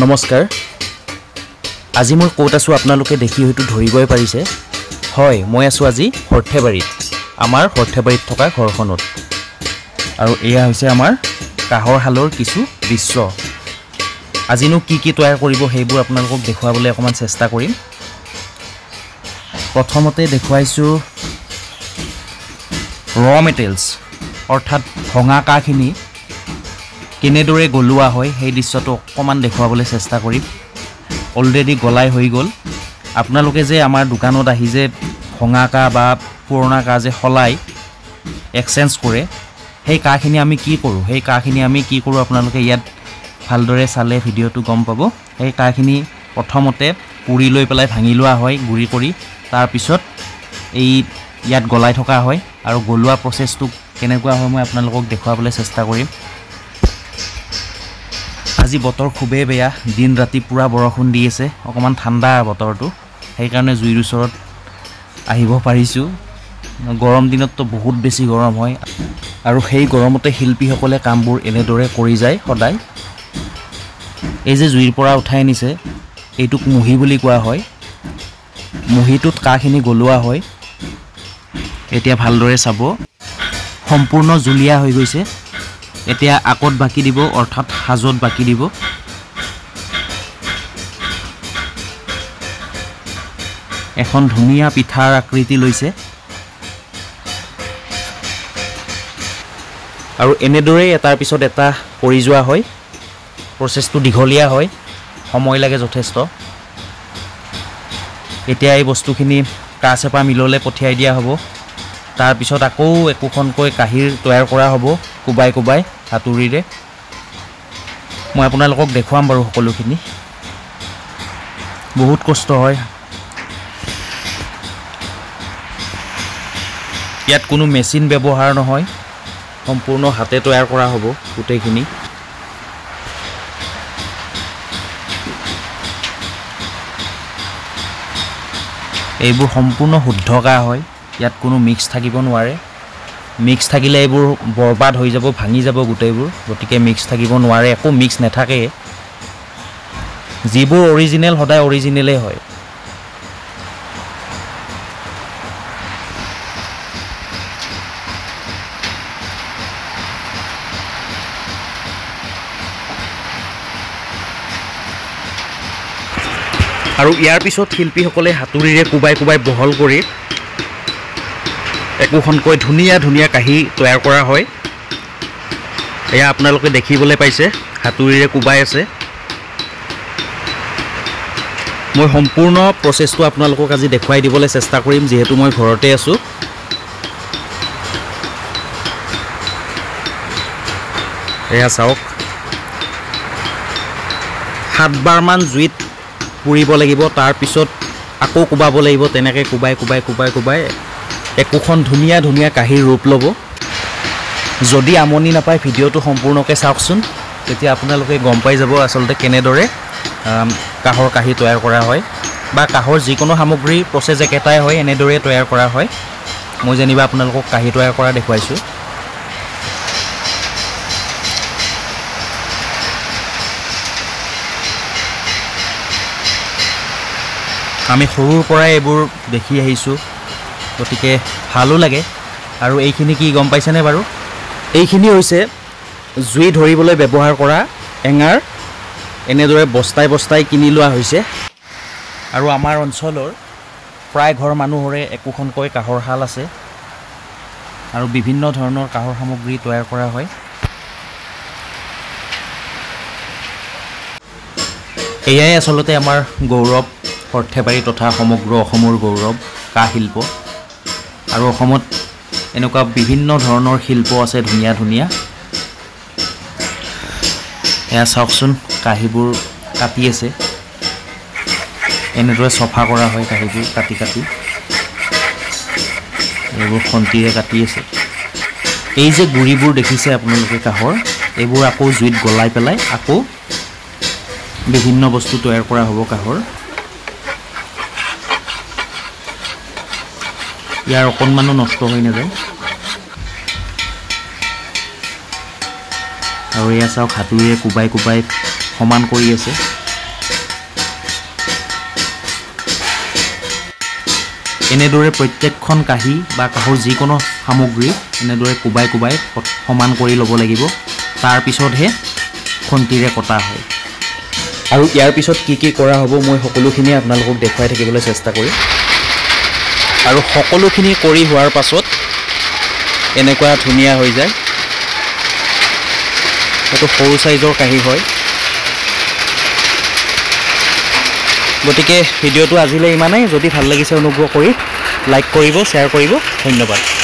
নমস্কাৰ আজি মই ক'ত আছো আপোনালোকে দেখি হয়তো ধৰিবই পাৰিছে হয় মই আছো আজি হৰ্থেবাৰীত আমাৰ হৰ্থেবাৰীত থকা ঘৰখনত আৰু এয়া হৈছে আমাৰ কাহৰ হালৰ কিছু দৃশ্য আজিনো কি তৈয়াৰ কৰিব হেইবোৰ আপোনালোকক দেখুৱাবলৈ অকমান চেষ্টা কৰিম প্ৰথমতে দেখুৱাইছো ৰ মেটেৰিয়েলছ অৰ্থাৎ ভঙা কাখিনি কেনেদৰে গলোৱা হয় সেই দৃশ্যটো অকমান দেখুৱাবলৈ চেষ্টা কৰিম অলৰেডি গলাই হৈ গল আপোনালোকে যে আমাৰ দোকানত আহি যে ভঙা কা বা পুৰণা কা যে হলাই এক্সচেঞ্জ কৰে সেই কাখিনি আমি কি কৰো সেই কাখিনি আমি কি কৰো আপোনালোকে ইয়াত ভালদৰে চালে ভিডিওটো গম পাব এই কাখিনি প্ৰথমতে পুৰি লৈ পেলাই ভাঙি লোৱা হয় গুৰি কৰি তাৰ পিছত এই ইয়াত গলাই থকা হয় আৰু গলোৱা প্ৰসেসটো কেনেকুৱা হয় মই আপোনালোকক দেখুৱাবলৈ চেষ্টা কৰিম আজি বতৰ খুবেই বেয়া দিন ৰাতি পুৰা বৰষুণ দি আছে অকমান ঠাণ্ডা বতৰটো সেই কাৰণে জুইৰ ওচৰত আহিব পাৰিছো গৰম দিনত তো বহুত বেছি গৰম হয় আৰু সেই গৰমতে শিল্পীসকলে কামবোৰ এনেদৰে কৰি যায় সদায় এই যে জুইৰ পৰা উঠাই নিছে এইটোক মুহি বুলি কোৱা হয় মুহিটোত কাখিনি গলোৱা হয় এতিয়া ভালদৰে চাব সম্পূৰ্ণ জুলিয়া হৈ গৈছে এতিয়া আকত বাকি দিব অৰ্থাৎ হাজত বাকি দিব এখন ধুনিয়া পিঠাৰ আকৃতি লৈছে আৰু এনেদৰে এটাৰ পিছত এটা কৰি যোৱা হয় প্ৰসেসটো দীঘলীয়া হয় সময় লাগে যথেষ্ট এতিয়া এই বস্তুখিনি কাছেপা মিললে পঠিয়াই দিয়া হ'ব তাৰ পিছত আকৌ একোখনকৈ কাহিৰ তৈয়াৰ কৰা হ'ব কুবাই কুবাই হাতুৰিৰে মই আপোনালোকক দেখুৱাম বাৰু সকলোখিনি বহুত কষ্ট হয় ইয়াত কোনো মেচিন ব্যৱহাৰ নহয় সম্পূৰ্ণ হাতে তৈয়াৰ কৰা হ'ব গোটেইখিনি এইবোৰ সম্পূৰ্ণ শুদ্ধ কা হয় ইয়াত কোনো মিক্স থাকিব নোৱাৰে মিক্স থাকিলে এইবোৰ বৰবাদ হৈ যাব ভাঙি যাব গোটেইবোৰ গতিকে মিক্স থাকিব নোৱাৰে একো মিক্স নাথাকে যিবোৰ অৰিজিনেল সদায় অৰিজিনেলে হয় আৰু ইয়াৰ পিছত শিল্পীসকলে হাতুৰিৰে কুবাই কুবাই বহল কৰি একোখনকৈ ধুনিয়া ধুনিয়া কাহি তৈয়াৰ কৰা হয় এয়া আপোনালোকে দেখিবলৈ পাইছে হাতুৰিৰে কুবাই আছে মই সম্পূৰ্ণ প্ৰসেসটো আপোনালোকক আজি দেখুৱাই দিবলৈ চেষ্টা কৰিম যেহেতু মই ঘৰতে আছো এয়া চাওক 7 বাৰ মান জুইত পুৰিব লাগিব তাৰ পিছত আকৌ কুবাব লাগিব তেনেকৈ কুবাই কুবাই কুবাই কুবাই একোখন ধুনিয়া ধুনিয়া কাহিৰ ৰূপ ল'ব যদি আমনি নাপায় ভিডিওটো সম্পূৰ্ণকৈ চাওকচোন তেতিয়া আপোনালোকে গম পাই যাব আসলতে কেনেদৰে কাহৰ কাহি তৈয়াৰ কৰা হয় বা কাহৰ যিকোনো সামগ্ৰী প্ৰসেস একেটাই হয় এনেদৰে তৈয়াৰ কৰা হয় মই জানিবা আপোনালোকক কাহি তৈয়াৰ কৰা দেখুৱাইছো আমি সৰুৰ পৰাই এইবোৰ দেখি আহিছো গতিকে ভালো লাগে আৰু এইখিনি কি গম পাইছেনে বাৰু এইখিনি হৈছে জুই ধৰিবলৈ ব্যৱহাৰ কৰা এঙাৰ এনেদৰে বস্তাই বস্তাই কিনি লোৱা হৈছে আৰু আমাৰ অঞ্চলৰ প্ৰায় ঘৰ মানুহৰে একোখনকৈ কাহৰ হাল আছে আৰু বিভিন্ন ধৰণৰ কাহৰ সামগ্ৰী তৈয়াৰ কৰা হয় এয়াই আসলতে আমাৰ গৌৰৱ হৰ্থেবাৰী তথা সমগ্ৰ অসমৰ গৌৰৱ কাহ শিল্প আৰু অসমত এনেকুৱা বিভিন্ন ধৰণৰ শিল্প আছে ধুনিয়া ধুনিয়া এয়া চাওকচোন কাহিবোৰ কাটি আছে এনেদৰে সফা কৰা হয় কাহিবোৰ কাটি কাটি এইবোৰ খন্তিৰে কাটি আছে এই যে গুৰিবোৰ দেখিছে আপোনালোকে কাহৰ এইবোৰ আকৌ জুইত গলাই পেলাই আকৌ বিভিন্ন বস্তু তৈয়াৰ কৰা হ'ব কাহৰ ইয়াৰ অকণমানো নষ্ট হৈ নাযায় আৰু এয়া চাওক হাতুৰিৰে কুবাই কুবাই সমান কৰি আছে এনেদৰে প্ৰত্যেকখন কাঁহী বা কাঁহৰ যিকোনো সামগ্ৰী এনেদৰে কোবাই কোবাই সমান কৰি ল'ব লাগিব। তাৰ পিছতহে খন্তিৰে কটা হয়। আৰু ইয়াৰ পিছত কি কৰা হ'ব মই সকলোখিনি আপোনালোকক দেখুৱাই থাকিবলৈ চেষ্টা কৰিম। আৰু সকলোখিনি কৰি হোৱাৰ পাছত এনেকুৱা ধুনীয়া হৈ যায়। এইটো সৰু সাইজৰ কাঁহী হয়। গতিকে ভিডিঅ'টো আজিলৈ ইমানেই। যদি ভাল লাগিছে অনুগ্ৰহ কৰি লাইক কৰিব, শ্বেয়াৰ কৰিব। ধন্যবাদ।